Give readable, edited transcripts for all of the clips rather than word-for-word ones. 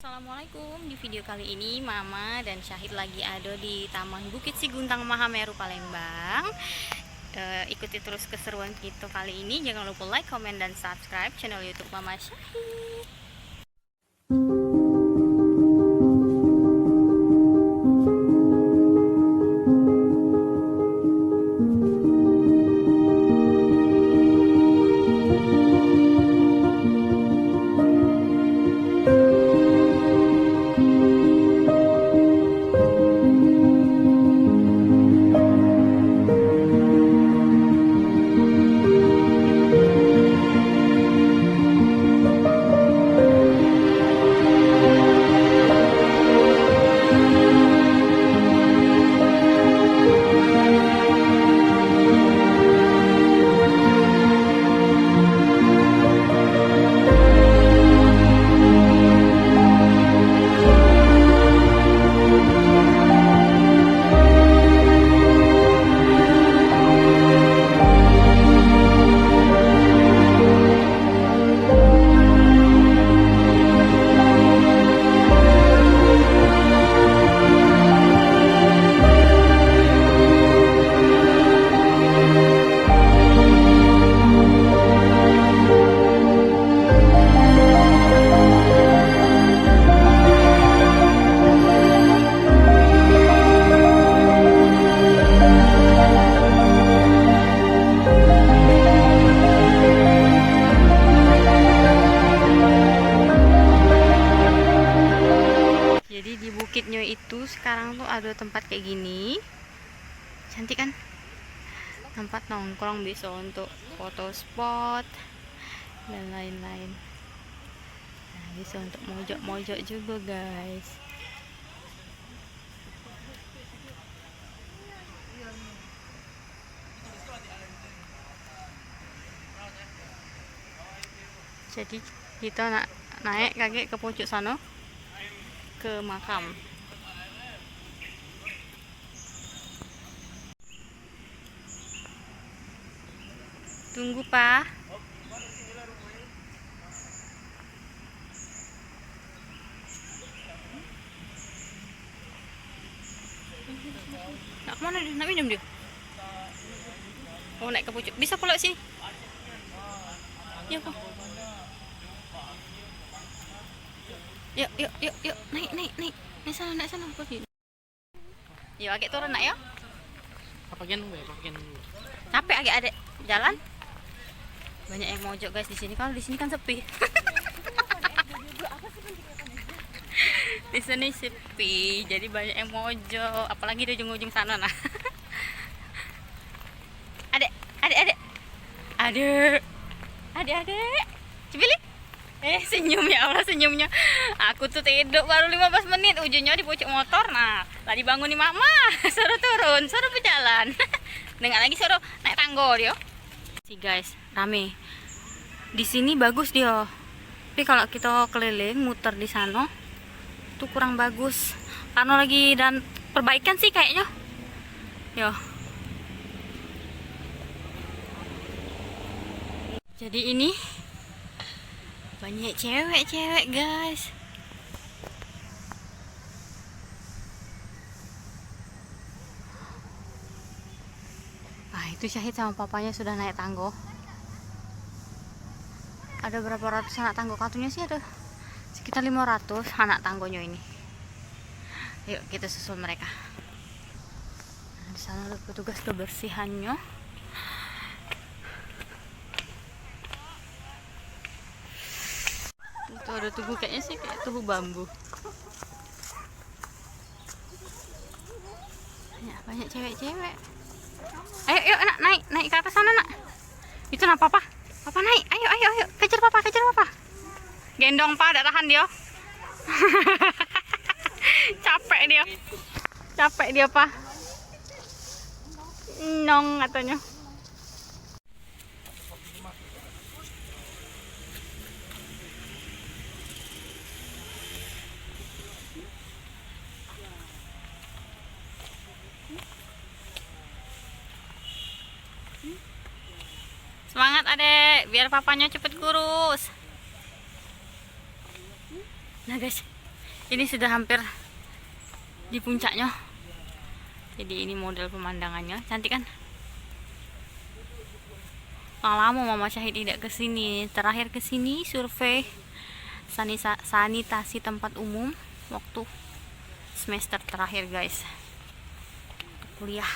Assalamualaikum. Di video kali ini Mama dan Syahid lagi ada di Taman Bukit Siguntang Mahameru Palembang. Ikuti terus keseruan kita kali ini. Jangan lupa like, komen, dan subscribe channel YouTube Mama Syahid. Jadi di bukitnya itu sekarang tuh ada tempat kayak gini. Cantik kan? Tempat nongkrong bisa untuk foto spot dan lain-lain. Nah, bisa untuk mojok-mojok juga, guys. Jadi kita naik kaki ke puncak sana, ke makam. Tunggu, Pak. Nak kemana dia? Nak minum dia? Oh, naik ke puncak. Bisa pula sini. Ya, Pak. Yuk, yuk, yuk, yuk. Naik, naik, naik. Naik sana, naik sana. Yuk, agak turun nak ya. Papagian dulu ya, papagian dulu. Capek agak adek jalan. Banyak yang mojok, guys, di sini. Kalau di sini kan sepi. Di sini sepi, jadi banyak yang mojok. Apalagi di ujung-ujung sana, nah. Adek, adek, adek. Adek. Adek, adek. Cipili. Senyum, ya Allah, senyumnya. Aku tuh tidur baru 15 menit, ujungnya di pucuk motor. Nah, tadi bangun nih Mama. Suruh turun, suruh berjalan. Dengar lagi suruh naik tangga dia. Si guys, rame. Di sini bagus dia. Tapi kalau kita keliling muter di sana tuh kurang bagus. Karena lagi dan perbaikan sih kayaknya. Yo. Jadi ini banyak cewek-cewek, guys. Ah, itu Syahid sama papanya sudah naik tangga. Ada berapa ratus anak tangga? Katanya sih ada sekitar 500 anak tanggonya ini. Yuk kita susul mereka. Nah, di sana ada petugas kebersihannya. Itu ada tubuh, kayaknya sih kayak tubuh bambu. Banyak cewek-cewek. Ayo, yuk, nak, naik ke atas sana, nak. Itu nak papa. Papa naik. Ayo, ayo, ayo. Kejar papa, kejar papa. Gendong pak, tidak tahan dia. Capek dia. Capek dia, pak. Nong katanya. Semangat adek, biar papanya cepet kurus. Nah guys, Ini sudah hampir di puncaknya. Jadi ini model pemandangannya, cantik kan? Lama Mama Syahid tidak kesini. Terakhir kesini survei sanitasi tempat umum waktu semester terakhir guys, kuliah.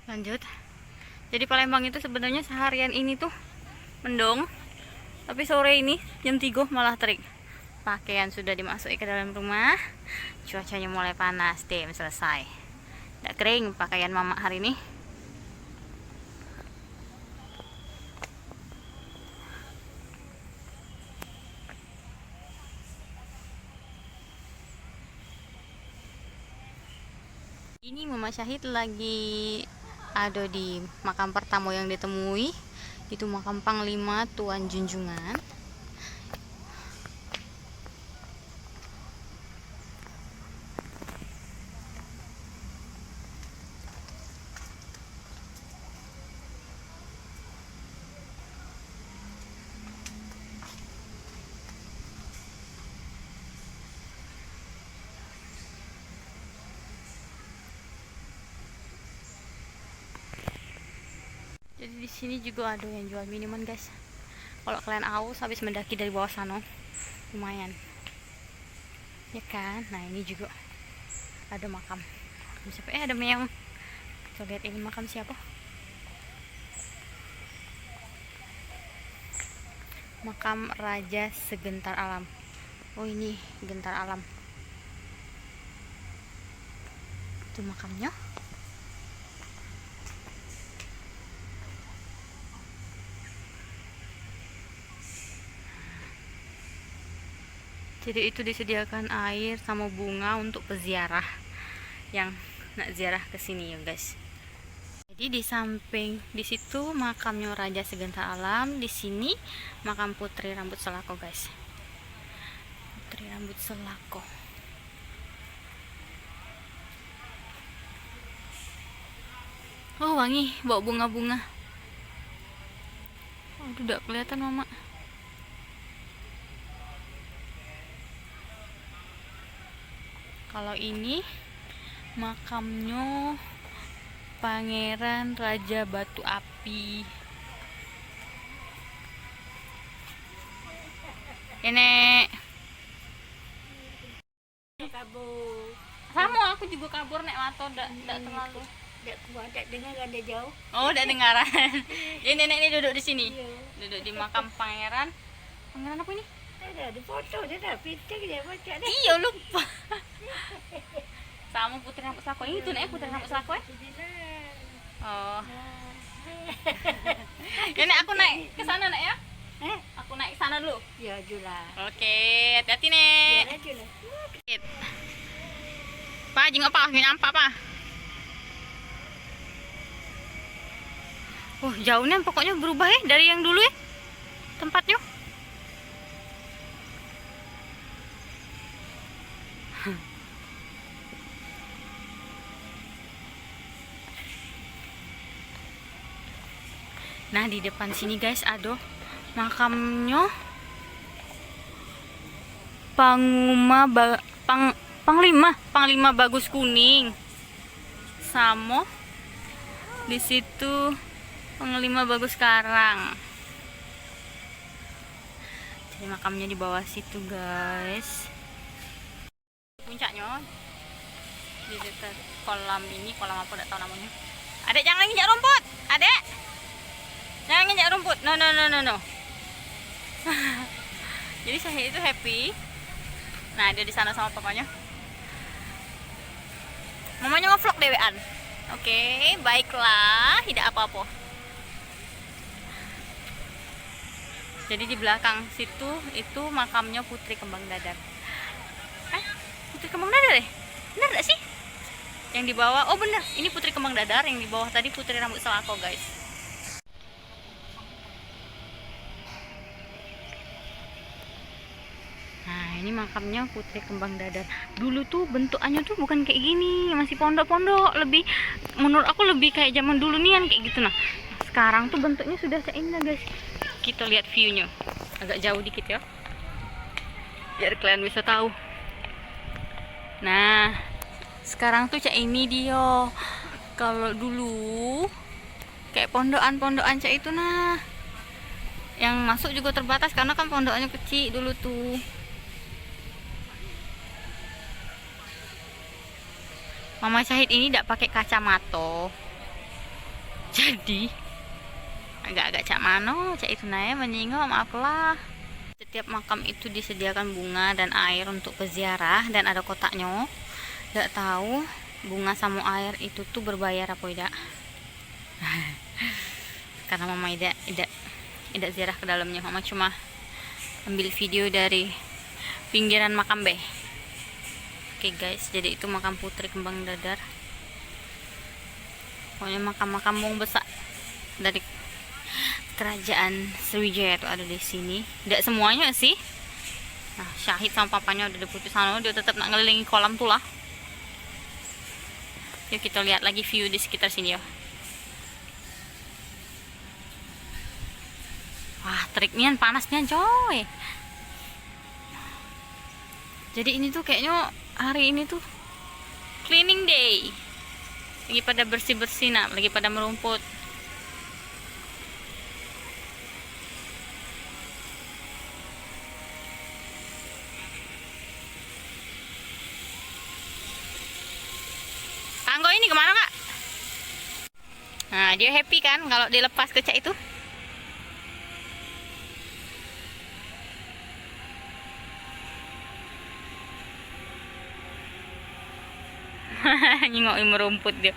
Lanjut. Jadi Palembang itu sebenarnya seharian ini tuh mendung, tapi sore ini jam 3 malah terik. Pakaian sudah dimasuki ke dalam rumah. Cuacanya mulai panas, dem selesai. Tidak kering pakaian Mama hari ini. Ini Mama Syahid lagi ada di makam pertama yang ditemui. Itu makam Panglima Tuan Junjungan. Jadi di sini juga ada yang jual minuman guys. Kalau kalian haus habis mendaki dari bawah sana, lumayan. Ya kan? Nah ini juga ada makam. Siapa? Ada meong. Kita lihat ini makam siapa? Makam Raja Segentar Alam. Oh ini Gentar Alam. Itu makamnya. Jadi itu disediakan air sama bunga untuk peziarah yang nak ziarah ke sini ya guys. Jadi di samping di situ makamnya Raja Segentar Alam, di sini makam Putri Rambut Selako guys. Putri Rambut Selako. Oh wangi, bawa bunga-bunga. Oh udah kelihatan Mama. Kalau ini makamnya Pangeran Raja Batu Api. Ini kabur. sama aku juga kabur nek mato ndak terlalu. Ndak dengar ada jauh. Oh, udah dengaran. Ini nenek ini duduk di sini. Iya. Duduk di makam pangeran. Pangeran apa ini? Ada foto dia dah pintar dia baca deh. Iya, lupa. Sama Putri Rambut Selako. Ini tuh nek Putri Rambut Selako ya? Oh. Ya nek aku naik ke sana nek ya. Aku naik ke sana dulu. Ya julah. Oke, hati-hati nek. Ya julah. Pak, jeng apa? Gini nampak apa? Jauhnya pokoknya berubah ya dari yang dulu ya tempatnya. Nah di depan sini guys ada makamnya Panglima Bagus Kuning. Sama di situ Panglima Bagus Karang. Jadi makamnya di bawah situ guys. Puncaknya di dekat kolam ini, kolam apa tidak tahu namanya. Adek jangan nginjak rumput, adek. Jangan nginjak rumput. No. Jadi saya itu happy. Nah dia di sana sama papanya. Mamanya ngevlog dewean. Oke, baiklah, tidak apa-apa. Jadi di belakang situ itu makamnya Putri Kembang Dadar. Putri Kembang Dadar ya? Benar gak sih? Yang di bawah, oh bener, ini Putri Kembang Dadar. Yang di bawah tadi Putri Rambut Selako guys. Nah ini makamnya Putri Kembang Dadar. Dulu tuh bentukannya tuh bukan kayak gini, masih pondok-pondok. Lebih, menurut aku lebih kayak zaman dulu nian kayak gitu. Nah sekarang tuh bentuknya sudah seindah guys. Kita lihat view-nya agak jauh dikit ya. biar kalian bisa tahu. Nah, sekarang tuh cak ini dia. Kalau dulu kayak pondokan cak itu, nah yang masuk juga terbatas karena kan pondokannya kecil dulu tuh. Mama Syahid ini tidak pakai kacamata, jadi agak-agak cak mano cak itu naya menyinggung, maaflah. Setiap makam itu disediakan bunga dan air untuk peziarah dan ada kotaknya. Tidak tahu bunga sama air itu tuh berbayar apa tidak. Karena mama tidak ziarah ke dalamnya, mama cuma ambil video dari pinggiran makam be. Oke guys, jadi itu makam Putri Kembang Dadar. Pokoknya makam-makam besar dari kerajaan Sriwijaya itu ada di sini. Tidak semuanya sih. Nah, Syahid sama papanya udah di putih sana, dia tetap nak ngelilingi kolam tuh lah. Yuk kita lihat lagi view di sekitar sini ya. Wah, teriknya panasnya coy. Jadi ini tuh kayaknya hari ini tuh cleaning day. Lagi pada bersih-bersih nak, lagi pada merumput. Tanggo ini kemana kak? Nah, dia happy kan kalau dilepas ke cak itu? Nyengok merumput dia.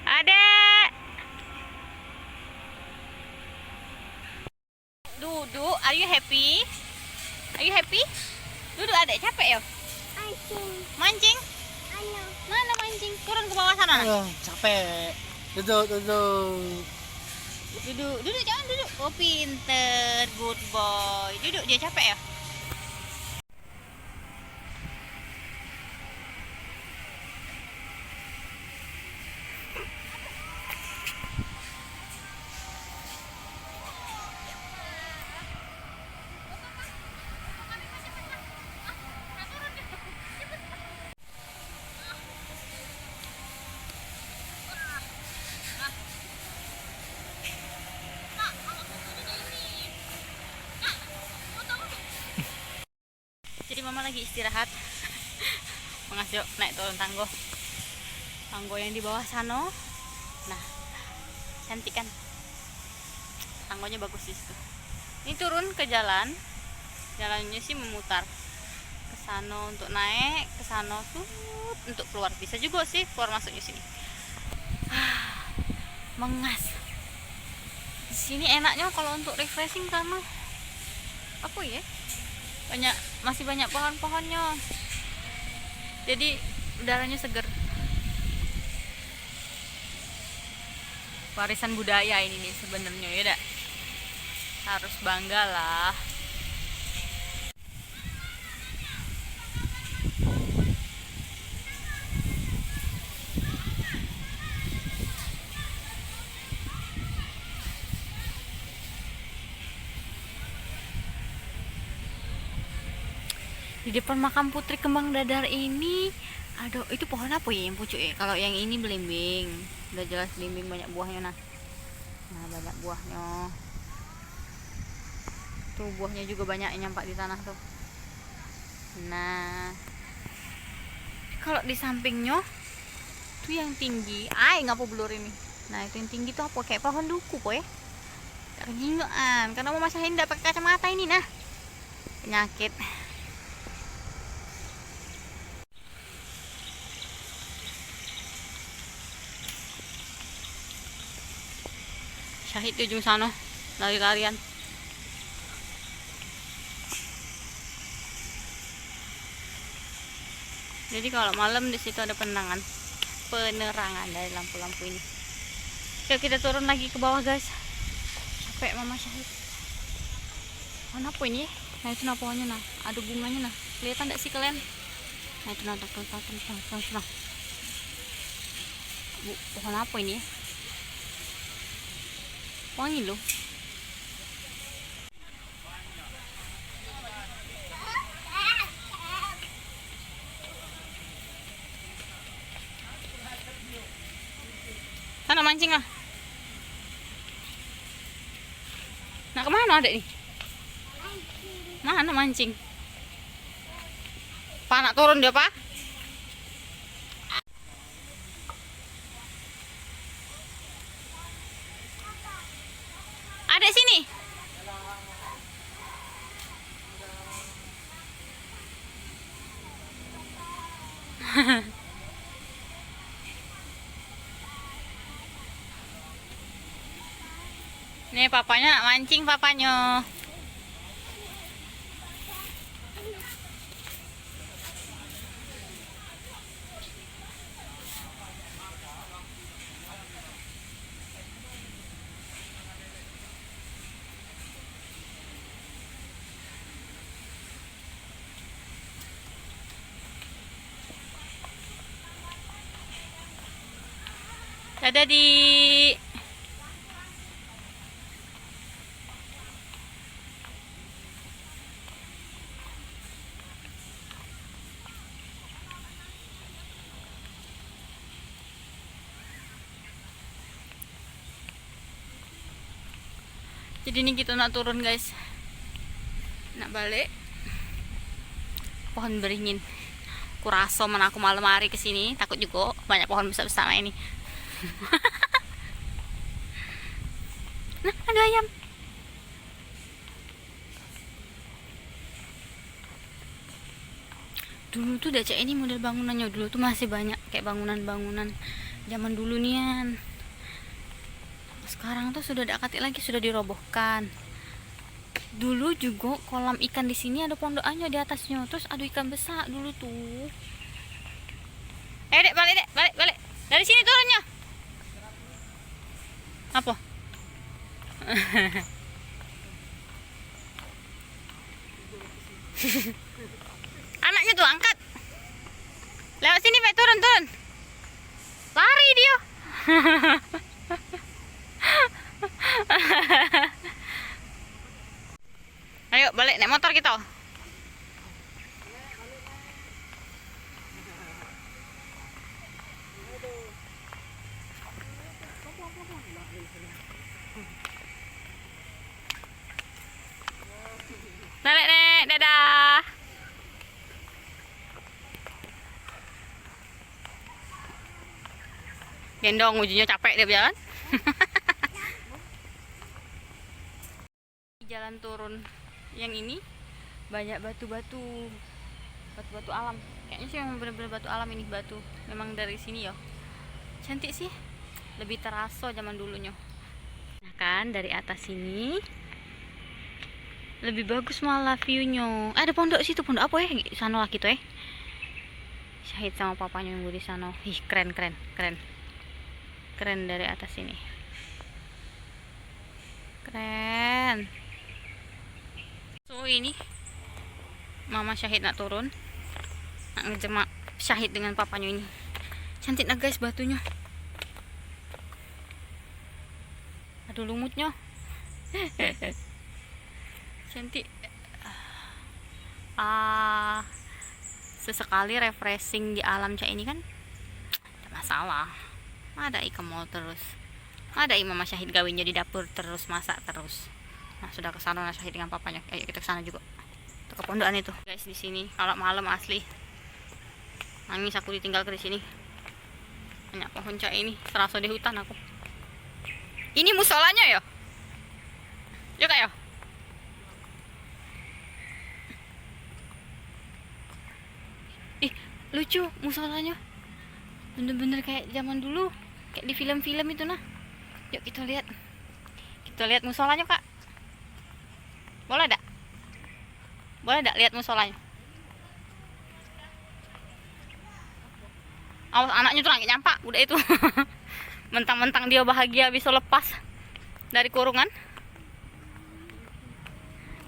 Ada. Duduk, are you happy? Are you happy? Duduk adek, capek ya? Mancing? Mana mancing? Turun ke bawah sana. Capek. Duduk. Duduk, jangan duduk. Oh, pinter, good boy. Duduk, dia capek ya? Jadi mama lagi istirahat. Mengasih naik turun tanggo yang di bawah sana. Nah, cantik kan, tanggonya bagus di situ. Ini turun ke jalannya sih memutar ke sana untuk naik, ke sana tuh untuk keluar. Bisa juga sih keluar masuknya sini. Mengas di sini enaknya kalau untuk refreshing karena apa ya, masih banyak pohon-pohonnya, jadi udaranya seger. Warisan budaya ini nih sebenarnya ya dak, harus bangga lah. Di depan makam Putri Kembang Dadar ini ada, itu pohon apa ya yang pucuk ya? Kalau yang ini belimbing, udah jelas belimbing, banyak buahnya. Nah banyak buahnya tuh, buahnya juga banyak yang nyampak di tanah tuh. Nah kalau di sampingnya tuh yang tinggi, ngapa blur ini. Nah itu yang tinggi tuh apa, kayak pohon duku po ya, kegingoan karena mau masahin tidak pakai kacamata ini. Nah, penyakit. Syahid di ujung sana lari-larian. Jadi kalau malam di situ ada penerangan dari lampu-lampu ini. Yuk kita turun lagi ke bawah guys. Capek mama Syahid. Pohon apa ini? Nah itu nah pohonnya nah, ada bunganya nah. Kelihatan tidak sih kalian? Nah itu nah, pohon apa ini ya? Wangi loh. Sana mancing lah. Nak kemana adek nih? Mana mancing? Pak nak turun dia pak? Adek sini. Nih papanya nak mancing papanya. Dadah di. Jadi ini kita nak turun guys, nak balik pohon beringin. Kuraso mana aku malam hari kesini, takut juga banyak pohon besar-besar ini. Nah ada ayam. Dulu tuh Daca ini model bangunannya dulu tuh masih banyak kayak bangunan-bangunan zaman dulu nian. Sekarang tuh sudah tidak katik lagi, sudah dirobohkan. Dulu juga kolam ikan di sini ada pondokannya di atasnya, terus ada ikan besar dulu tuh. Dek, balik dek, balik. Dari sini turunnya. Apa? Anaknya tuh angkat. Lewat sini Pak, turun. Lari dia. Ayo balik naik motor kita. Balik nek, dadah. Gendong ujungnya capek dia berjalan. Jalan turun yang ini banyak batu-batu alam. Kayaknya sih memang benar-benar batu alam ini, batu memang dari sini ya. Cantik sih, lebih terasa zaman dulunya. Nah kan dari atas sini lebih bagus malah viewnya. Ada pondok situ, pondok apa ya? Sana lah gitu Syahid sama papanya yang di sana. Ih keren dari atas sini. Keren. So ini Mama Syahid nak turun, nak ngejemak Syahid dengan papanya ini. Cantik nah guys batunya. Aduh lumutnya. Cantik. Sesekali refreshing di alam kayak ini kan tidak masalah. Ada ikan mau terus. Ada Mama Syahid gawinnya di dapur terus, masak terus. Nah sudah kesana nah Syahid dengan papanya. Ayo kita kesana juga. Itu ke pondokan itu guys. Di sini kalau malam asli nangis aku ditinggal ke sini. Banyak pohon cak ini, serasa di hutan aku. Ini musolanya ya? Yuk ya. Ih lucu musolanya, bener-bener kayak zaman dulu, kayak di film-film itu nah. Yuk kita lihat musolanya kak. Boleh dak lihat musolanya? Awas anaknya tuh lagi nyampak udah itu. Mentang-mentang dia bahagia bisa lepas dari kurungan.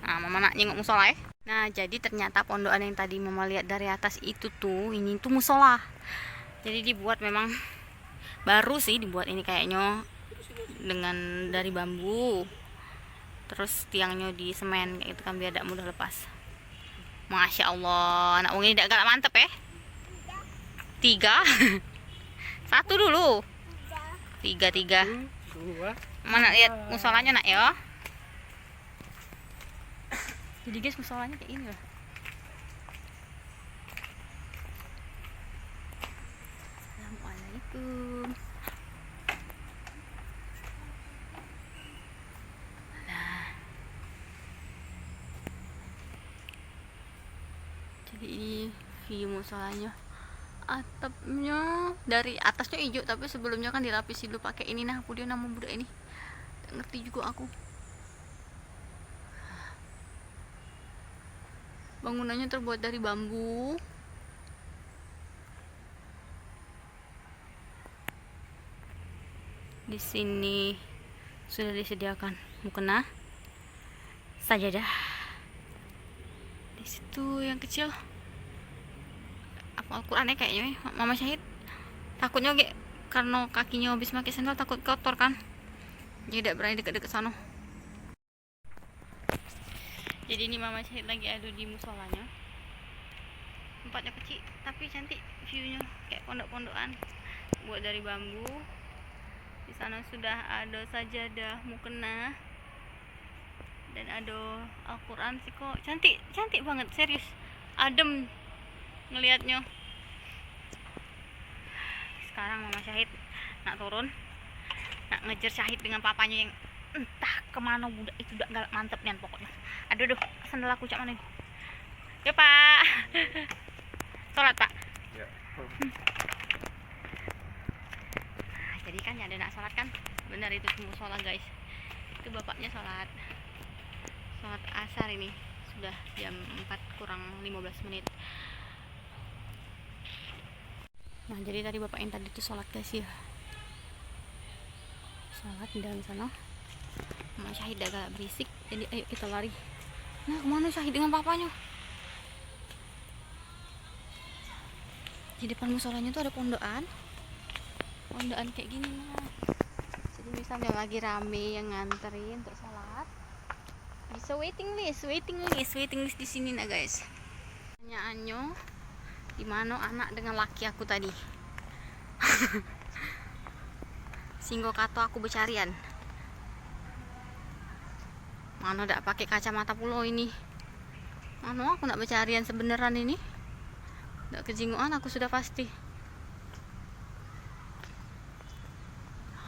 Nah mama nak nyengok musola ya. Nah jadi ternyata pondokan yang tadi mama lihat dari atas itu tuh, ini tuh musola. Jadi dibuat memang baru sih dibuat ini kayaknya dengan dari bambu. Terus tiangnya di semen kayak gitu kan biar tidak mudah lepas. Masya Allah, anak wong ini tidak mantep ya. 3 1 dulu. Tiga. dua. Mana lihat musolanya nak ya. Jadi guys musolanya kayak ini loh. Assalamualaikum. Nah. Jadi ini view musolanya. Atapnya dari atasnya hijau tapi sebelumnya kan dilapisi dulu pakai ini. Nah, dia nama budak ini. Gak ngerti juga aku. Bangunannya terbuat dari bambu. Di sini sudah disediakan mukena, sajadah. Di situ yang kecil apa Al-Quran ya kayaknya Mama Syahid. Takutnya kayak karena kakinya habis pakai sandal takut kotor kan. Jadi tidak berani dekat-dekat sana. Jadi ini Mama Syahid lagi adu di musolanya. Tempatnya kecil tapi cantik viewnya kayak pondok-pondokan buat dari bambu. Di sana sudah ada sajadah mukena dan ada Al-Quran sih kok. Cantik banget serius. Adem ngelihatnya. Sekarang Mama Syahid nak turun, nak ngejar Syahid dengan papanya yang entah kemana budak itu udah galak mantep nih pokoknya. Aduh sandal aku cak mana? Ya Pak. Sholat Pak. Ya. Jadi kan ada nak sholat kan, benar itu semua sholat guys. Itu bapaknya sholat asar ini sudah jam 4 kurang 15 menit. Nah jadi tadi bapak yang tadi itu sholat guys ya, sholat di dalam sana. Mama Syahid agak berisik, jadi ayo kita lari. Nah kemana Syahid dengan papanya? Di depan musolanya tuh ada pondokan kayak gini nah. Jadi misalnya lagi rame yang nganterin untuk sholat, bisa waiting list di sini nah guys. Pertanyaannya, di mana anak dengan laki aku tadi? Singgo kato aku bercarian. Mana dak pakai kacamata pulau ini? Mana aku nak bercarian sebeneran ini? Dak kejinguan aku sudah pasti.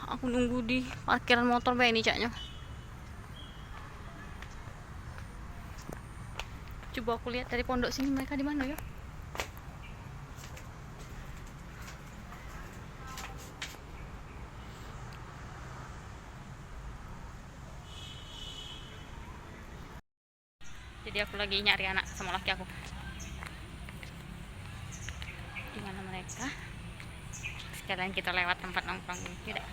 Aku nunggu di parkiran motor bae ini caknya. Coba aku lihat dari pondok sini mereka di mana ya? Jadi aku lagi nyari anak sama laki aku. Di mana mereka? Sekalian kita lewat tempat nongkrong ini, tidak?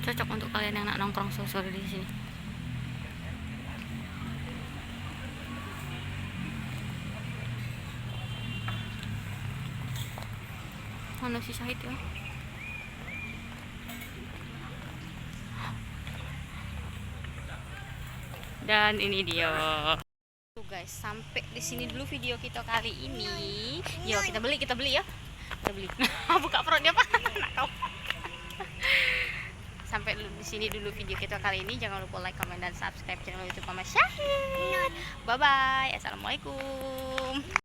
Cocok untuk kalian yang nak nongkrong sore-sore di sini. Mana si Syahid ya? Dan ini dia. Tuh guys, sampai di sini dulu video kita kali ini. Yo, kita beli ya. Kita beli. Buka perutnya Pak. Nak kau. Sampai di sini dulu video kita kali ini. Jangan lupa like, comment, dan subscribe channel YouTube Mama Syahid. Bye bye. Assalamualaikum.